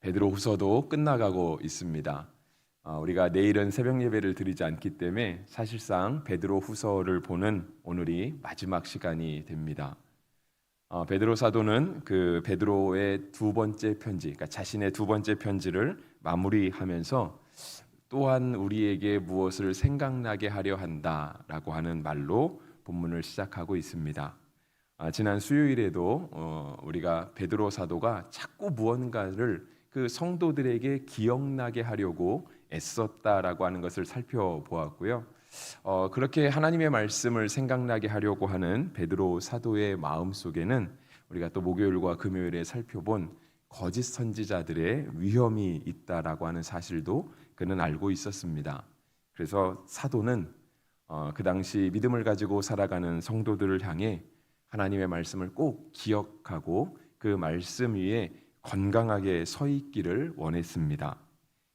베드로후서도 끝나가고 있습니다. 우리가 내일은 새벽 예배를 드리지 않기 때문에 사실상 베드로후서를 보는 오늘이 마지막 시간이 됩니다. 베드로 사도는 그 베드로의 두 번째 편지, 그러니까 자신의 두 번째 편지를 마무리하면서 또한 우리에게 무엇을 생각나게 하려 한다라고 하는 말로 본문을 시작하고 있습니다. 지난 수요일에도 우리가 베드로 사도가 자꾸 무언가를 그 성도들에게 기억나게 하려고 애썼다라고 하는 것을 살펴보았고요. 그렇게 하나님의 말씀을 생각나게 하려고 하는 베드로 사도의 마음 속에는 우리가 또 목요일과 금요일에 살펴본 거짓 선지자들의 위험이 있다라고 하는 사실도 그는 알고 있었습니다. 그래서 사도는 그 당시 믿음을 가지고 살아가는 성도들을 향해 하나님의 말씀을 꼭 기억하고 그 말씀 위에 건강하게 서 있기를 원했습니다.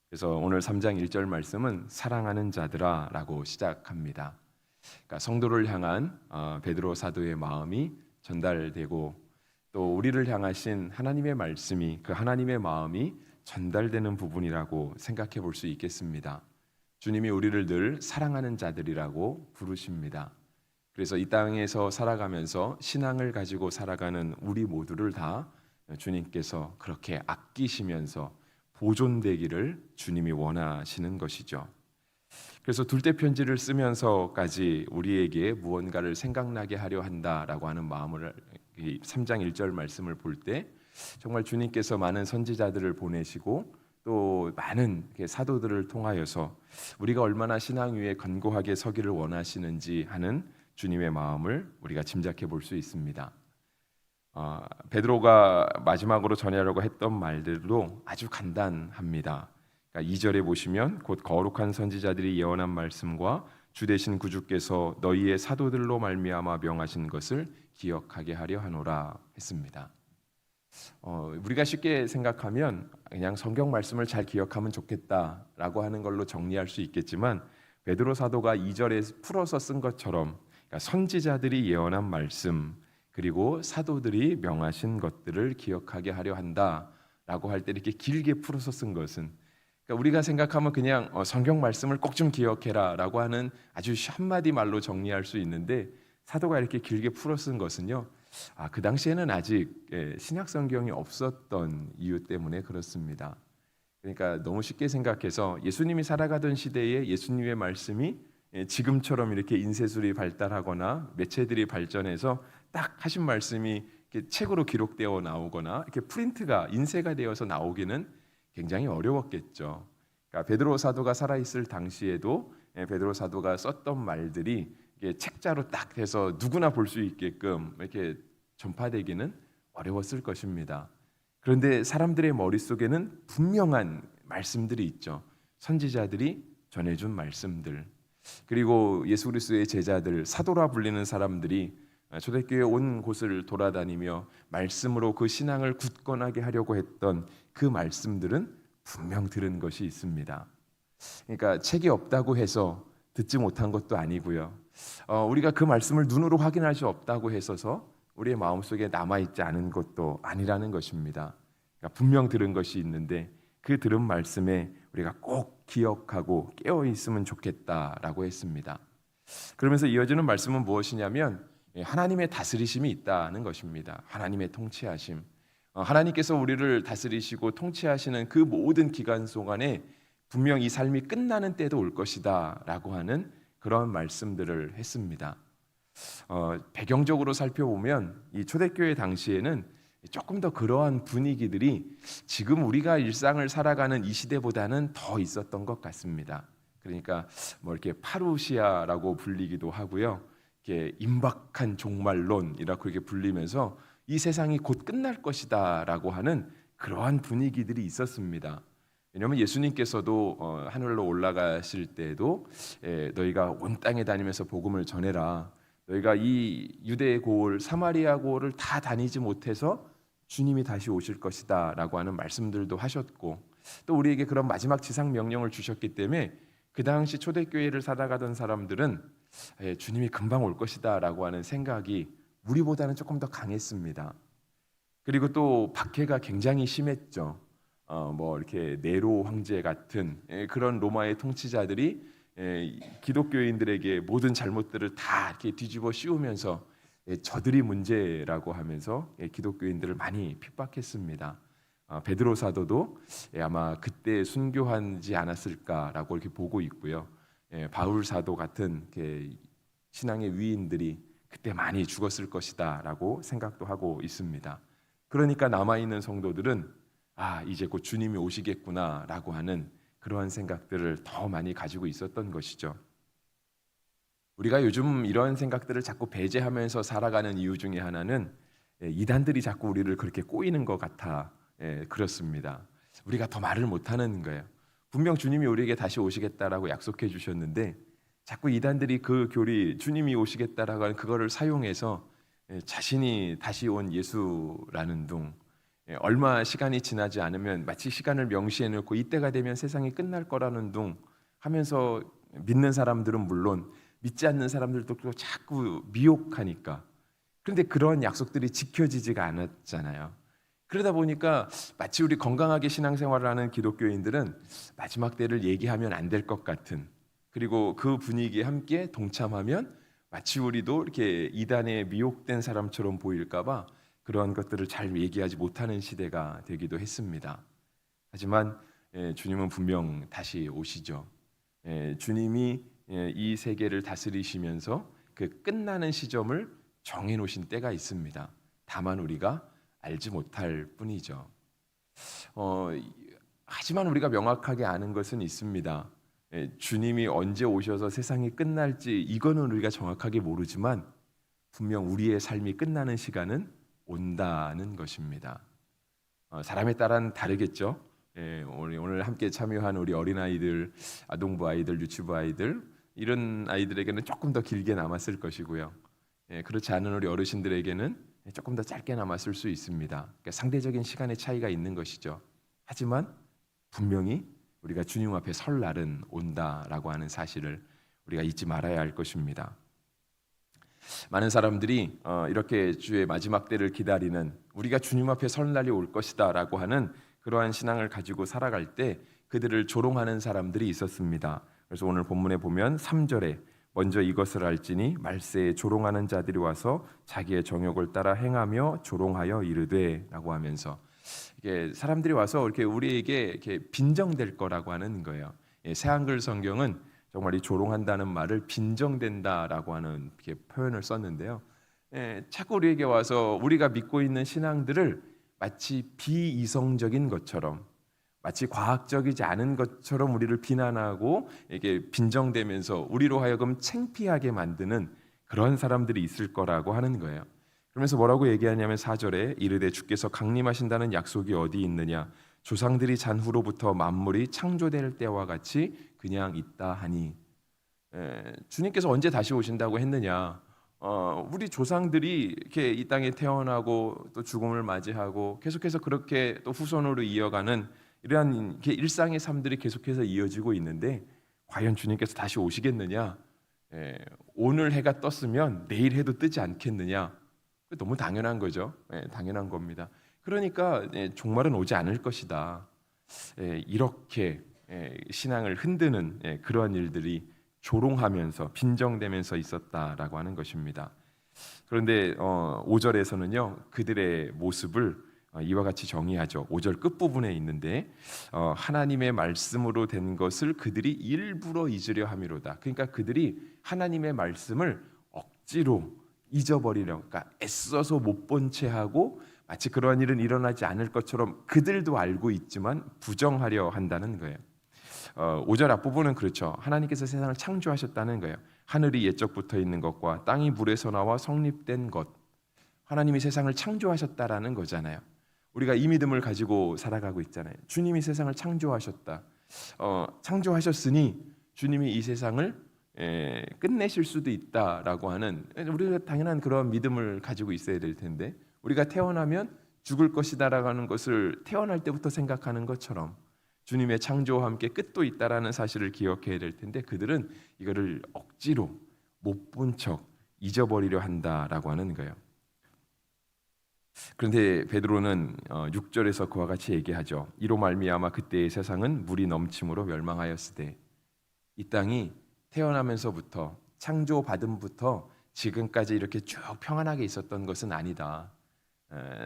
그래서 오늘 3장 1절 말씀은 사랑하는 자들아 라고 시작합니다. 그러니까 성도를 향한 베드로 사도의 마음이 전달되고 또 우리를 향하신 하나님의 말씀이 그 하나님의 마음이 전달되는 부분이라고 생각해 볼 수 있겠습니다. 주님이 우리를 늘 사랑하는 자들이라고 부르십니다. 그래서 이 땅에서 살아가면서 신앙을 가지고 살아가는 우리 모두를 다 주님께서 그렇게 아끼시면서 보존되기를 주님이 원하시는 것이죠. 그래서 둘째 편지를 쓰면서까지 우리에게 무언가를 생각나게 하려 한다라고 하는 마음을 3장 1절 말씀을 볼 때 정말 주님께서 많은 선지자들을 보내시고 또 많은 사도들을 통하여서 우리가 얼마나 신앙 위에 견고하게 서기를 원하시는지 하는 주님의 마음을 우리가 짐작해 볼 수 있습니다. 베드로가 마지막으로 전하려고 했던 말들도 아주 간단합니다. 그러니까 2절에 보시면 곧 거룩한 선지자들이 예언한 말씀과 주 되신 구주께서 너희의 사도들로 말미암아 명하신 것을 기억하게 하려 하노라 했습니다. 우리가 쉽게 생각하면 그냥 성경 말씀을 잘 기억하면 좋겠다라고 하는 걸로 정리할 수 있겠지만 베드로 사도가 2절에 풀어서 쓴 것처럼 그러니까 선지자들이 예언한 말씀 그리고 사도들이 명하신 것들을 기억하게 하려 한다라고 할 때 이렇게 길게 풀어서 쓴 것은 그러니까 우리가 생각하면 그냥 성경 말씀을 꼭 좀 기억해라라고 하는 아주 한마디 말로 정리할 수 있는데 사도가 이렇게 길게 풀어 쓴 것은요. 그 당시에는 아직 신약 성경이 없었던 이유 때문에 그렇습니다. 그러니까 너무 쉽게 생각해서 예수님이 살아가던 시대에 예수님의 말씀이 지금처럼 이렇게 인쇄술이 발달하거나 매체들이 발전해서 딱 하신 말씀이 이렇게 책으로 기록되어 나오거나 이렇게 프린트가 인쇄가 되어서 나오기는 굉장히 어려웠겠죠. 그러니까 베드로 사도가 살아 있을 당시에도 베드로 사도가 썼던 말들이 책자로 딱 해서 누구나 볼 수 있게끔 이렇게 전파되기는 어려웠을 것입니다. 그런데 사람들의 머릿속에는 분명한 말씀들이 있죠. 선지자들이 전해준 말씀들. 그리고 예수 그리스도의 제자들, 사도라 불리는 사람들이 초대교회 온 곳을 돌아다니며 말씀으로 그 신앙을 굳건하게 하려고 했던 그 말씀들은 분명 들은 것이 있습니다. 그러니까 책이 없다고 해서 듣지 못한 것도 아니고요. 우리가 그 말씀을 눈으로 확인할 수 없다고 해서서 우리의 마음속에 남아있지 않은 것도 아니라는 것입니다. 그러니까 분명 들은 것이 있는데 그 들은 말씀에 우리가 꼭 기억하고 깨어 있으면 좋겠다라고 했습니다. 그러면서 이어지는 말씀은 무엇이냐면 하나님의 다스리심이 있다는 것입니다. 하나님의 통치하심. 하나님께서 우리를 다스리시고 통치하시는 그 모든 기간 동안에 분명 이 삶이 끝나는 때도 올 것이다 라고 하는 그런 말씀들을 했습니다. 배경적으로 살펴보면 이 초대교회 당시에는 조금 더 그러한 분위기들이 지금 우리가 일상을 살아가는 이 시대보다는 더 있었던 것 같습니다. 그러니까 뭐 이렇게 파루시아라고 불리기도 하고요. 이렇게 임박한 종말론이라고 이렇게 불리면서 이 세상이 곧 끝날 것이다라고 하는 그러한 분위기들이 있었습니다. 왜냐하면 예수님께서도 하늘로 올라가실 때에도 너희가 온 땅에 다니면서 복음을 전해라. 너희가 이 유대의 고을, 사마리아 고을을 다 다니지 못해서 주님이 다시 오실 것이다 라고 하는 말씀들도 하셨고 또 우리에게 그런 마지막 지상 명령을 주셨기 때문에 그 당시 초대교회를 살아가던 사람들은 주님이 금방 올 것이다 라고 하는 생각이 우리보다는 조금 더 강했습니다. 그리고 또 박해가 굉장히 심했죠. 뭐 이렇게 네로 황제 같은 그런 로마의 통치자들이 기독교인들에게 모든 잘못들을 다 이렇게 뒤집어 씌우면서 저들이 문제라고 하면서 기독교인들을 많이 핍박했습니다. 베드로 사도도 아마 그때 순교하지 않았을까라고 이렇게 보고 있고요. 바울 사도 같은 신앙의 위인들이 그때 많이 죽었을 것이다라고 생각도 하고 있습니다. 그러니까 남아 있는 성도들은 이제 곧 주님이 오시겠구나라고 하는 그러한 생각들을 더 많이 가지고 있었던 것이죠. 우리가 요즘 이런 생각들을 자꾸 배제하면서 살아가는 이유 중에 하나는 이단들이 자꾸 우리를 그렇게 꼬이는 것 같아 그렇습니다. 우리가 더 말을 못하는 거예요. 분명 주님이 우리에게 다시 오시겠다라고 약속해 주셨는데 자꾸 이단들이 그 교리 주님이 오시겠다라고 하는 그거를 사용해서 자신이 다시 온 예수라는 둥, 얼마 시간이 지나지 않으면 마치 시간을 명시해 놓고 이때가 되면 세상이 끝날 거라는 둥 하면서 믿는 사람들은 물론 믿지 않는 사람들도 또 자꾸 미혹하니까, 그런데 그런 약속들이 지켜지지가 않았잖아요. 그러다 보니까 마치 우리 건강하게 신앙생활을 하는 기독교인들은 마지막 때를 얘기하면 안 될 것 같은, 그리고 그 분위기에 함께 동참하면 마치 우리도 이렇게 이단에 미혹된 사람처럼 보일까 봐 그러한 것들을 잘 얘기하지 못하는 시대가 되기도 했습니다. 하지만 주님은 분명 다시 오시죠. 주님이 이 세계를 다스리시면서 그 끝나는 시점을 정해놓으신 때가 있습니다. 다만 우리가 알지 못할 뿐이죠. 하지만 우리가 명확하게 아는 것은 있습니다. 주님이 언제 오셔서 세상이 끝날지 이거는 우리가 정확하게 모르지만 분명 우리의 삶이 끝나는 시간은 온다는 것입니다. 사람에 따라는 다르겠죠. 오늘 함께 참여한 우리 어린아이들, 아동부 아이들, 유치부 아이들, 이런 아이들에게는 조금 더 길게 남았을 것이고요. 그렇지 않은 우리 어르신들에게는 조금 더 짧게 남았을 수 있습니다. 그러니까 상대적인 시간의 차이가 있는 것이죠. 하지만 분명히 우리가 주님 앞에 설 날은 온다라고 하는 사실을 우리가 잊지 말아야 할 것입니다. 많은 사람들이 이렇게 주의 마지막 때를 기다리는, 우리가 주님 앞에 설 날이 올 것이다라고 하는 그러한 신앙을 가지고 살아갈 때 그들을 조롱하는 사람들이 있었습니다. 그래서 오늘 본문에 보면 3절에 먼저 이것을 알지니 말세에 조롱하는 자들이 와서 자기의 정욕을 따라 행하며 조롱하여 이르되라고 하면서, 이게 사람들이 와서 이렇게 우리에게 이렇게 빈정될 거라고 하는 거예요. 새한글 성경은 정말 이 조롱한다는 말을 빈정된다라고 하는 이렇게 표현을 썼는데요. 자꾸 우리에게 와서 우리가 믿고 있는 신앙들을 마치 비이성적인 것처럼, 마치 과학적이지 않은 것처럼 우리를 비난하고 이게 빈정대면서 우리로 하여금 창피하게 만드는 그런 사람들이 있을 거라고 하는 거예요. 그러면서 뭐라고 얘기하냐면 4절에 이르되 주께서 강림하신다는 약속이 어디 있느냐, 조상들이 잔 후로부터 만물이 창조될 때와 같이 그냥 있다 하니, 주님께서 언제 다시 오신다고 했느냐, 우리 조상들이 이렇게 이 땅에 태어나고 또 죽음을 맞이하고 계속해서 그렇게 또 후손으로 이어가는 이러한 일상의 삶들이 계속해서 이어지고 있는데 과연 주님께서 다시 오시겠느냐? 오늘 해가 떴으면 내일 해도 뜨지 않겠느냐? 너무 당연한 거죠. 당연한 겁니다. 그러니까 종말은 오지 않을 것이다. 이렇게 신앙을 흔드는 그러한 일들이 조롱하면서 빈정대면서 있었다라고 하는 것입니다. 그런데 5절에서는요 그들의 모습을 이와 같이 정의하죠. 5절 끝부분에 있는데 하나님의 말씀으로 된 것을 그들이 일부러 잊으려 함이로다. 그러니까 그들이 하나님의 말씀을 억지로 잊어버리려, 그러니까 애써서 못 본 채 하고 마치 그러한 일은 일어나지 않을 것처럼 그들도 알고 있지만 부정하려 한다는 거예요. 5절 앞부분은 그렇죠. 하나님께서 세상을 창조하셨다는 거예요. 하늘이 옛적부터 있는 것과 땅이 물에서 나와 성립된 것, 하나님이 세상을 창조하셨다라는 거잖아요. 우리가 이 믿음을 가지고 살아가고 있잖아요. 주님이 세상을 창조하셨다. 창조하셨으니 주님이 이 세상을 끝내실 수도 있다라고 하는, 우리가 당연한 그런 믿음을 가지고 있어야 될 텐데, 우리가 태어나면 죽을 것이다라고 하는 것을 태어날 때부터 생각하는 것처럼 주님의 창조와 함께 끝도 있다라는 사실을 기억해야 될 텐데 그들은 이거를 억지로 못 본 척 잊어버리려 한다라고 하는 거예요. 그런데 베드로는 6절에서 그와 같이 얘기하죠. 이로 말미암아 그때의 세상은 물이 넘침으로 멸망하였으되, 이 땅이 태어나면서부터 창조받음부터 지금까지 이렇게 쭉 평안하게 있었던 것은 아니다.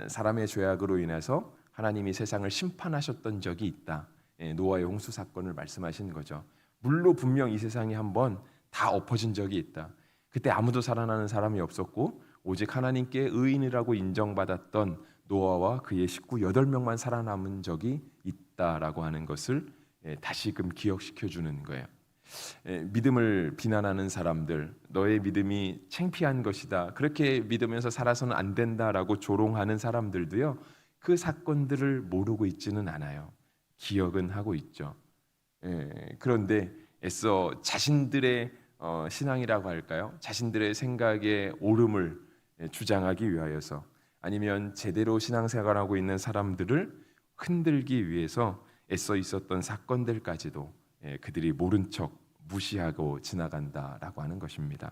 사람의 죄악으로 인해서 하나님이 세상을 심판하셨던 적이 있다. 노아의 홍수 사건을 말씀하신 거죠. 물로 분명 이 세상이 한번 다 엎어진 적이 있다. 그때 아무도 살아나는 사람이 없었고 오직 하나님께 의인이라고 인정받았던 노아와 그의 식구 8명만 살아남은 적이 있다라고 하는 것을 다시금 기억시켜 주는 거예요. 믿음을 비난하는 사람들, 너의 믿음이 창피한 것이다, 그렇게 믿으면서 살아서는 안 된다라고 조롱하는 사람들도요, 그 사건들을 모르고 있지는 않아요. 기억은 하고 있죠. 그런데 애써 자신들의 신앙이라고 할까요? 자신들의 생각의 옳음을 주장하기 위하여서, 아니면 제대로 신앙생활하고 있는 사람들을 흔들기 위해서 애써 있었던 사건들까지도 그들이 모른 척 무시하고 지나간다라고 하는 것입니다.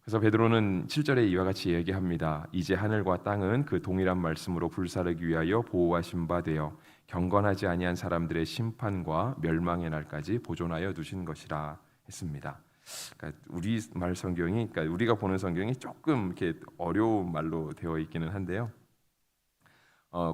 그래서 베드로는 7절에 이와 같이 얘기합니다. 이제 하늘과 땅은 그 동일한 말씀으로 불사르기 위하여 보호하신 바 되어 경건하지 아니한 사람들의 심판과 멸망의 날까지 보존하여 두신 것이라 했습니다. 그러니까 우리 말 성경이, 그러니까 우리가 보는 성경이 조금 이렇게 어려운 말로 되어 있기는 한데요.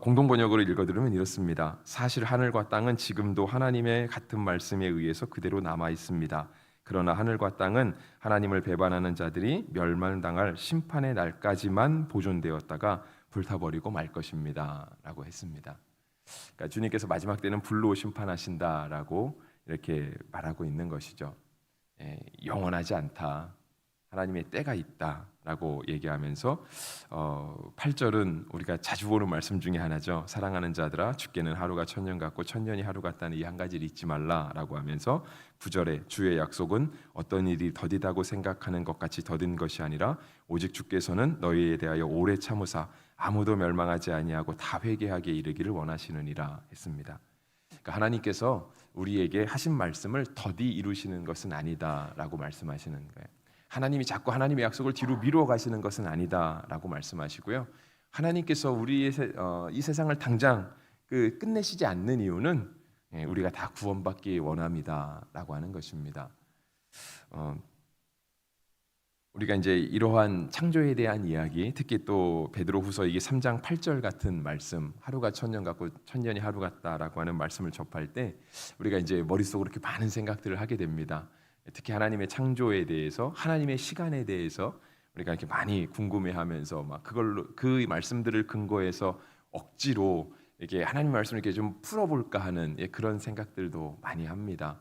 공동 번역으로 읽어드리면 이렇습니다. 사실 하늘과 땅은 지금도 하나님의 같은 말씀에 의해서 그대로 남아 있습니다. 그러나 하늘과 땅은 하나님을 배반하는 자들이 멸망당할 심판의 날까지만 보존되었다가 불타버리고 말 것입니다라고 했습니다. 그러니까 주님께서 마지막 때는 불로 심판하신다라고 이렇게 말하고 있는 것이죠. 영원하지 않다, 하나님의 때가 있다라고 얘기하면서 8절은 우리가 자주 보는 말씀 중에 하나죠. 사랑하는 자들아, 주께는 하루가 천년 같고 천년이 하루 같다는 이 한 가지를 잊지 말라라고 하면서 9절에 주의 약속은 어떤 일이 더디다고 생각하는 것 같이 더딘 것이 아니라 오직 주께서는 너희에 대하여 오래 참으사 아무도 멸망하지 아니하고 다 회개하게 이르기를 원하시느니라 했습니다. 그러니까 하나님께서 우리에게 하신 말씀을 더디 이루시는 것은 아니다라고 말씀하시는 거예요. 하나님이 자꾸 하나님의 약속을 뒤로 미루어 가시는 것은 아니다라고 말씀하시고요. 하나님께서 우리의 이 세상을 당장 끝내시지 않는 이유는 우리가 다 구원받기 원합니다라고 하는 것입니다. 우리가 이제 이러한 창조에 대한 이야기, 특히 또 베드로후서 이게 3장 8절 같은 말씀, 하루가 천년 같고 천년이 하루 같다라고 하는 말씀을 접할 때 우리가 이제 머릿속으로 이렇게 많은 생각들을 하게 됩니다. 특히 하나님의 창조에 대해서, 하나님의 시간에 대해서 우리가 이렇게 많이 궁금해하면서 막 그걸로 그 말씀들을 근거해서 억지로 이렇게 하나님 말씀을 이렇게 좀 풀어볼까 하는 그런 생각들도 많이 합니다.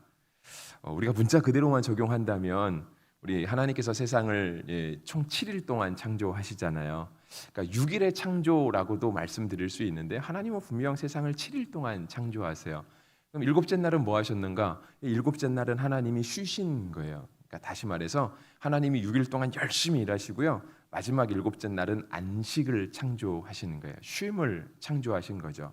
우리가 문자 그대로만 적용한다면 우리 하나님께서 세상을 총 7일 동안 창조하시잖아요. 그러니까 6일의 창조라고도 말씀드릴 수 있는데 하나님은 분명 세상을 7일 동안 창조하세요. 그럼 일곱째 날은 뭐 하셨는가? 일곱째 날은 하나님이 쉬신 거예요. 그러니까 다시 말해서 하나님이 6일 동안 열심히 일하시고요. 마지막 일곱째 날은 안식을 창조하시는 거예요. 쉼을 창조하신 거죠.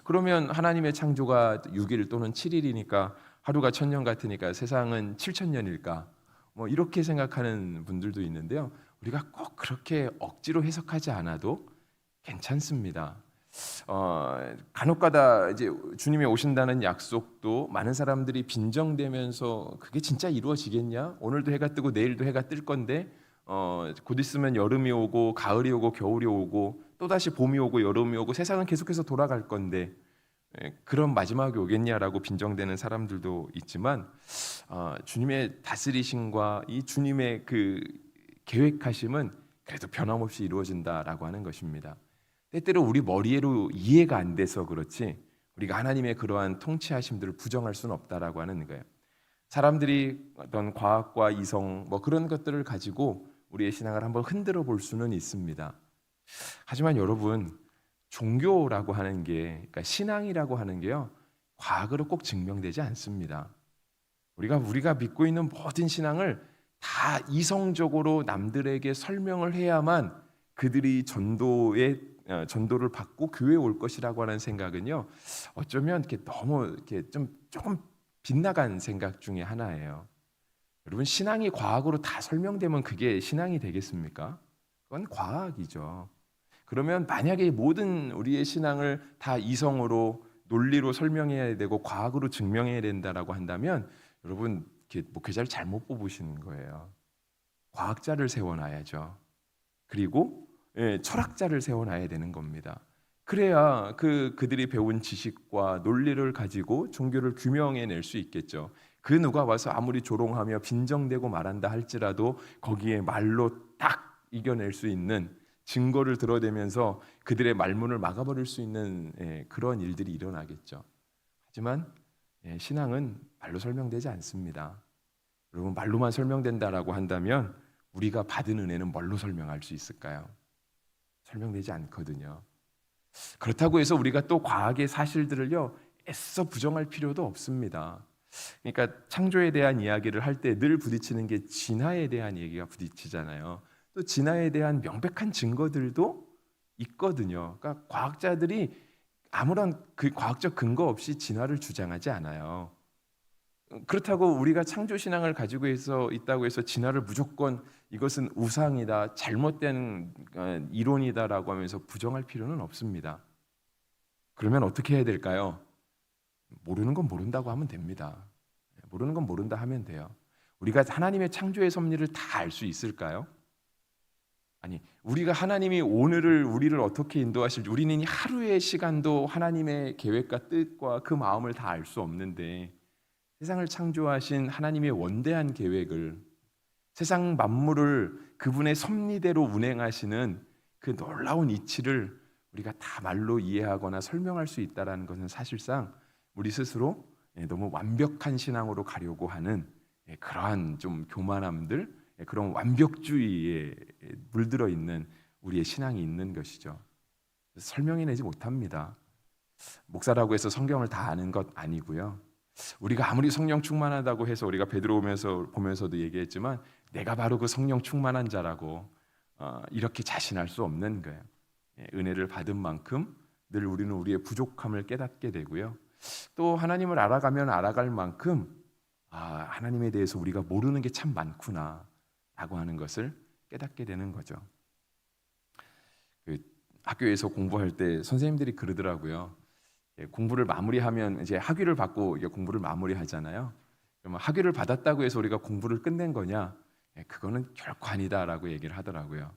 그러면 하나님의 창조가 6일 또는 7일이니까 하루가 천년 같으니까 세상은 7천년일까? 뭐 이렇게 생각하는 분들도 있는데요. 우리가 꼭 그렇게 억지로 해석하지 않아도 괜찮습니다. 간혹가다 이제 주님이 오신다는 약속도 많은 사람들이 빈정대면서 그게 진짜 이루어지겠냐? 오늘도 해가 뜨고 내일도 해가 뜰 건데 곧 있으면 여름이 오고 가을이 오고 겨울이 오고 또 다시 봄이 오고 여름이 오고 세상은 계속해서 돌아갈 건데 그런 마지막이 오겠냐라고 빈정대는 사람들도 있지만 주님의 다스리심과 이 주님의 그 계획하심은 그래도 변함없이 이루어진다라고 하는 것입니다. 때때로 우리 머리로 이해가 안 돼서 그렇지 우리가 하나님의 그러한 통치하심들을 부정할 수는 없다라고 하는 거예요. 사람들이 어떤 과학과 이성 뭐 그런 것들을 가지고 우리의 신앙을 한번 흔들어 볼 수는 있습니다. 하지만 여러분, 종교라고 하는 게, 그러니까 신앙이라고 하는 게요, 과학으로 꼭 증명되지 않습니다. 우리가 믿고 있는 모든 신앙을 다 이성적으로 남들에게 설명을 해야만 그들이 전도를 받고 교회에 올 것이라고 하는 생각은요, 어쩌면 이렇게 너무 이렇게 조금 빗나간 생각 중에 하나예요. 여러분, 신앙이 과학으로 다 설명되면 그게 신앙이 되겠습니까? 그건 과학이죠. 그러면 만약에 모든 우리의 신앙을 다 이성으로 논리로 설명해야 되고 과학으로 증명해야 된다라고 한다면 여러분 이렇게 목회자를 잘못 뽑으시는 거예요. 과학자를 세워놔야죠. 그리고 철학자를 세워놔야 되는 겁니다. 그래야 그들이 배운 지식과 논리를 가지고 종교를 규명해낼 수 있겠죠. 그 누가 와서 아무리 조롱하며 빈정대고 말한다 할지라도 거기에 말로 딱 이겨낼 수 있는 증거를 들어대면서 그들의 말문을 막아버릴 수 있는 그런 일들이 일어나겠죠. 하지만 신앙은 말로 설명되지 않습니다. 여러분 말로만 설명된다라고 한다면 우리가 받은 은혜는 뭘로 설명할 수 있을까요? 설명되지 않거든요. 그렇다고 해서 우리가 또 과학의 사실들을요 애써 부정할 필요도 없습니다. 그러니까 창조에 대한 이야기를 할 때 늘 부딪히는 게 진화에 대한 얘기가 부딪히잖아요. 또 진화에 대한 명백한 증거들도 있거든요. 그러니까 과학자들이 아무런 그 과학적 근거 없이 진화를 주장하지 않아요. 그렇다고 우리가 창조 신앙을 가지고 있다고 해서 진화를 무조건 이것은 우상이다, 잘못된 이론이다라고 하면서 부정할 필요는 없습니다. 그러면 어떻게 해야 될까요? 모르는 건 모른다고 하면 됩니다. 모르는 건 모른다 하면 돼요. 우리가 하나님의 창조의 섭리를 다 알 수 있을까요? 아니, 우리가 하나님이 오늘을 우리를 어떻게 인도하실지 우리는 이 하루의 시간도 하나님의 계획과 뜻과 그 마음을 다 알 수 없는데 세상을 창조하신 하나님의 원대한 계획을 세상 만물을 그분의 섭리대로 운행하시는 그 놀라운 이치를 우리가 다 말로 이해하거나 설명할 수 있다는 것은 사실상 우리 스스로 너무 완벽한 신앙으로 가려고 하는 그러한 좀 교만함들, 그런 완벽주의에 물들어 있는 우리의 신앙이 있는 것이죠. 설명해내지 못합니다. 목사라고 해서 성경을 다 아는 것 아니고요. 우리가 아무리 성령 충만하다고 해서 우리가 베드로 보면서도 얘기했지만 내가 바로 그 성령 충만한 자라고 이렇게 자신할 수 없는 거예요. 은혜를 받은 만큼 늘 우리는 우리의 부족함을 깨닫게 되고요. 또 하나님을 알아가면 알아갈 만큼 하나님에 대해서 우리가 모르는 게 참 많구나 라고 하는 것을 깨닫게 되는 거죠. 학교에서 공부할 때 선생님들이 그러더라고요. 공부를 마무리하면 이제 학위를 받고 공부를 마무리하잖아요. 그러면 학위를 받았다고 해서 우리가 공부를 끝낸 거냐? 그거는 결코 아니다라고 얘기를 하더라고요.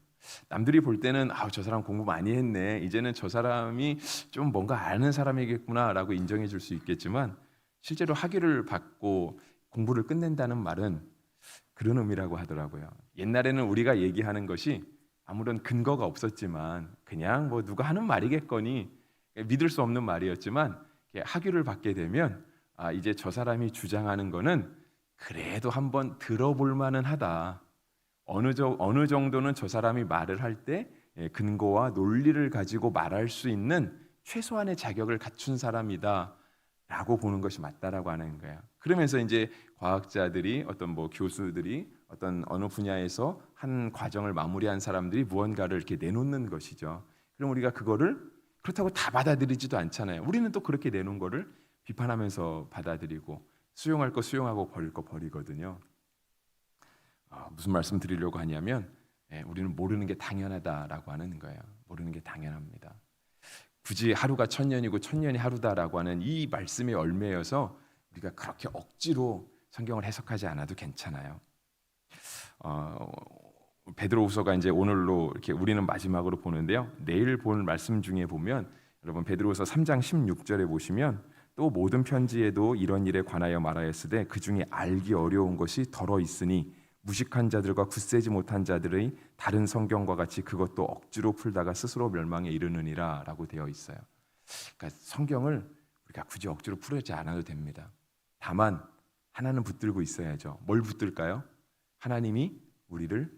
남들이 볼 때는 저 사람 공부 많이 했네. 이제는 저 사람이 좀 뭔가 아는 사람이겠구나라고 인정해 줄 수 있겠지만 실제로 학위를 받고 공부를 끝낸다는 말은 그런 의미라고 하더라고요. 옛날에는 우리가 얘기하는 것이 아무런 근거가 없었지만 그냥 뭐 누가 하는 말이겠거니 믿을 수 없는 말이었지만 학위를 받게 되면 이제 저 사람이 주장하는 거는 그래도 한번 들어볼 만은 하다. 어느 정도는 저 사람이 말을 할 때 근거와 논리를 가지고 말할 수 있는 최소한의 자격을 갖춘 사람이다라고 보는 것이 맞다라고 하는 거예요. 그러면서 이제 과학자들이 어떤 교수들이 어떤 어느 분야에서 한 과정을 마무리한 사람들이 무언가를 이렇게 내놓는 것이죠. 그럼 우리가 그거를 그렇다고 다 받아들이지도 않잖아요. 우리는 또 그렇게 내놓은 거를 비판하면서 받아들이고 수용할 거 수용하고 버릴 거 버리거든요. 무슨 말씀 드리려고 하냐면 우리는 모르는 게 당연하다라고 하는 거예요. 모르는 게 당연합니다. 굳이 하루가 1000년이고 1000년이 하루다라고 하는 이 말씀의 열매여서 우리가 그렇게 억지로 성경을 해석하지 않아도 괜찮아요. 베드로후서가 이제 오늘로 이렇게 우리는 마지막으로 보는데요. 내일 볼 말씀 중에 보면 여러분 베드로후서 3장 16절에 보시면 또 모든 편지에도 이런 일에 관하여 말하였으되 그 중에 알기 어려운 것이 덜어 있으니 무식한 자들과 굳세지 못한 자들의 다른 성경과 같이 그것도 억지로 풀다가 스스로 멸망에 이르느니라라고 되어 있어요. 그러니까 성경을 우리가 굳이 억지로 풀지 않아도 됩니다. 다만 하나는 붙들고 있어야죠. 뭘 붙들까요? 하나님이 우리를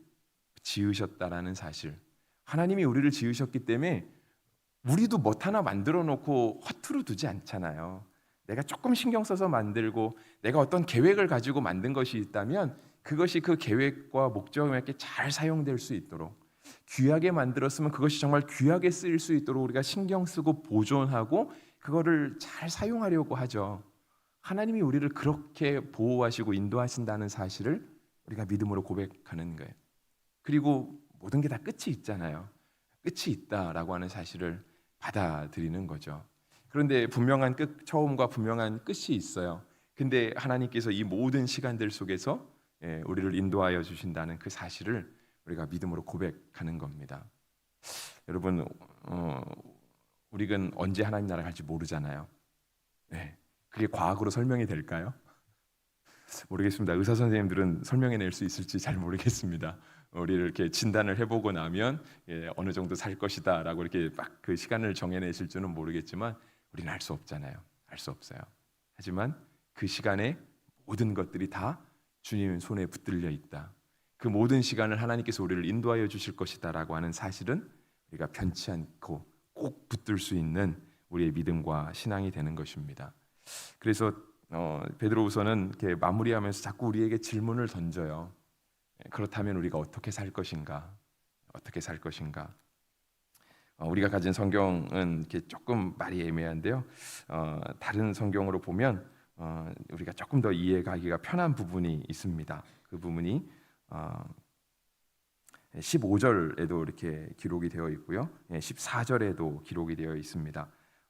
지으셨다라는 사실. 하나님이 우리를 지으셨기 때문에 우리도 뭐 하나 만들어 놓고 허투루 두지 않잖아요. 내가 조금 신경 써서 만들고 내가 어떤 계획을 가지고 만든 것이 있다면 그것이 그 계획과 목적에 잘 사용될 수 있도록 귀하게 만들었으면 그것이 정말 귀하게 쓰일 수 있도록 우리가 신경 쓰고 보존하고 그거를 잘 사용하려고 하죠. 하나님이 우리를 그렇게 보호하시고 인도하신다는 사실을 우리가 믿음으로 고백하는 거예요. 그리고 모든 게 다 끝이 있잖아요. 끝이 있다라고 하는 사실을 받아들이는 거죠. 그런데 분명한 처음과 분명한 끝이 있어요. 근데 하나님께서 이 모든 시간들 속에서 우리를 인도하여 주신다는 그 사실을 우리가 믿음으로 고백하는 겁니다. 여러분, 우리는 언제 하나님 나라 갈지 모르잖아요. 그게 과학으로 설명이 될까요? 모르겠습니다. 의사 선생님들은 설명해낼 수 있을지 잘 모르겠습니다. 우리를 이렇게 진단을 해보고 나면 어느 정도 살 것이다라고 이렇게 막 그 시간을 정해내실 줄은 모르겠지만 우리는 알 수 없잖아요. 알 수 없어요. 하지만 그 시간에 모든 것들이 다 주님 손에 붙들려 있다. 그 모든 시간을 하나님께서 우리를 인도하여 주실 것이다라고 하는 사실은 우리가 변치 않고 꼭 붙들 수 있는 우리의 믿음과 신앙이 되는 것입니다. 그래서 베드로후서는 이렇게 마무리하면서 자꾸 우리에게 질문을 던져요. 그렇다면 우리가 어떻게 살 것인가? 어떻게 살 것인가? 우리가 가진 성경은 이렇게 조금 말이 애매한데요. 다른 성경으로 보면 우리가 조금 더 이해가기가 편한 부분이 있습니다. 그 부분이 15절에도 이렇게 기록이 되어 있고요. 14절에도 기록이 되어 있습니다.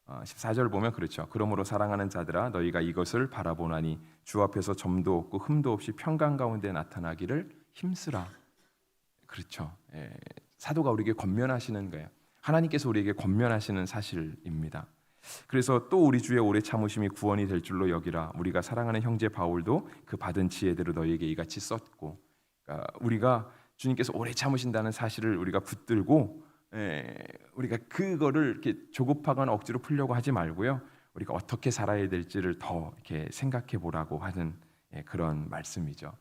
14절 보면 그렇죠. 그러므로 사랑하는 자들아 너희가 이것을 바라보나니 주 앞에서 점도 없고 흠도 없이 평강 가운데 나타나기를 힘쓰라. 그렇죠. 사도가 우리에게 권면하시는 거예요. 하나님께서 우리에게 권면하시는 사실입니다. 그래서 또 우리 주의 오래 참으심이 구원이 될 줄로 여기라. 우리가 사랑하는 형제 바울도 그 받은 지혜대로 너희에게 이같이 썼고, 그러니까 우리가 주님께서 오래 참으신다는 사실을 우리가 붙들고 우리가 그거를 이렇게 조급하거나 억지로 풀려고 하지 말고요. 우리가 어떻게 살아야 될지를 더 이렇게 생각해 보라고 하는 그런 말씀이죠.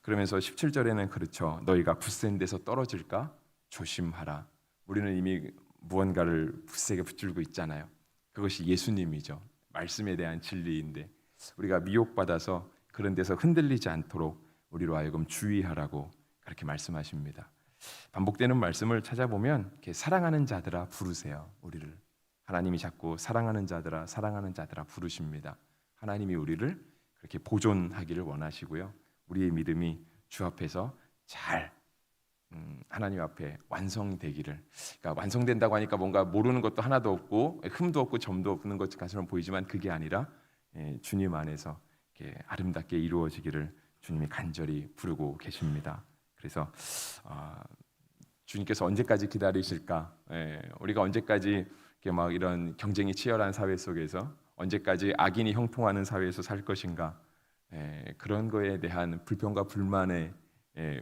그러면서 17절에는 그렇죠. 너희가 굳센 데서 떨어질까 조심하라. 우리는 이미 무언가를 굳세게 붙들고 있잖아요. 그것이 예수님이죠. 말씀에 대한 진리인데 우리가 미혹받아서 그런 데서 흔들리지 않도록 우리로 하여금 주의하라고 그렇게 말씀하십니다. 반복되는 말씀을 찾아보면 이렇게 사랑하는 자들아 부르세요. 우리를 하나님이 자꾸 사랑하는 자들아 사랑하는 자들아 부르십니다. 하나님이 우리를 그렇게 보존하기를 원하시고요. 우리의 믿음이 주 앞에서 잘 하나님 앞에 완성되기를. 그러니까 완성된다고 하니까 뭔가 모르는 것도 하나도 없고 흠도 없고 점도 없는 것처럼 보이지만 그게 아니라 주님 안에서 이렇게 아름답게 이루어지기를 주님이 간절히 부르고 계십니다. 그래서 주님께서 언제까지 기다리실까? 우리가 언제까지 이렇게 막 이런 경쟁이 치열한 사회 속에서 언제까지 악인이 형통하는 사회에서 살 것인가? 그런 거에 대한 불평과 불만에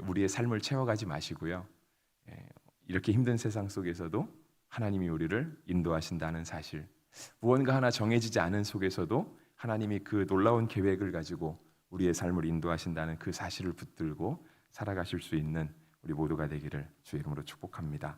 우리의 삶을 채워가지 마시고요. 이렇게 힘든 세상 속에서도 하나님이 우리를 인도하신다는 사실, 무언가 하나 정해지지 않은 속에서도 하나님이 그 놀라운 계획을 가지고 우리의 삶을 인도하신다는 그 사실을 붙들고 살아가실 수 있는 우리 모두가 되기를 주의 이름으로 축복합니다.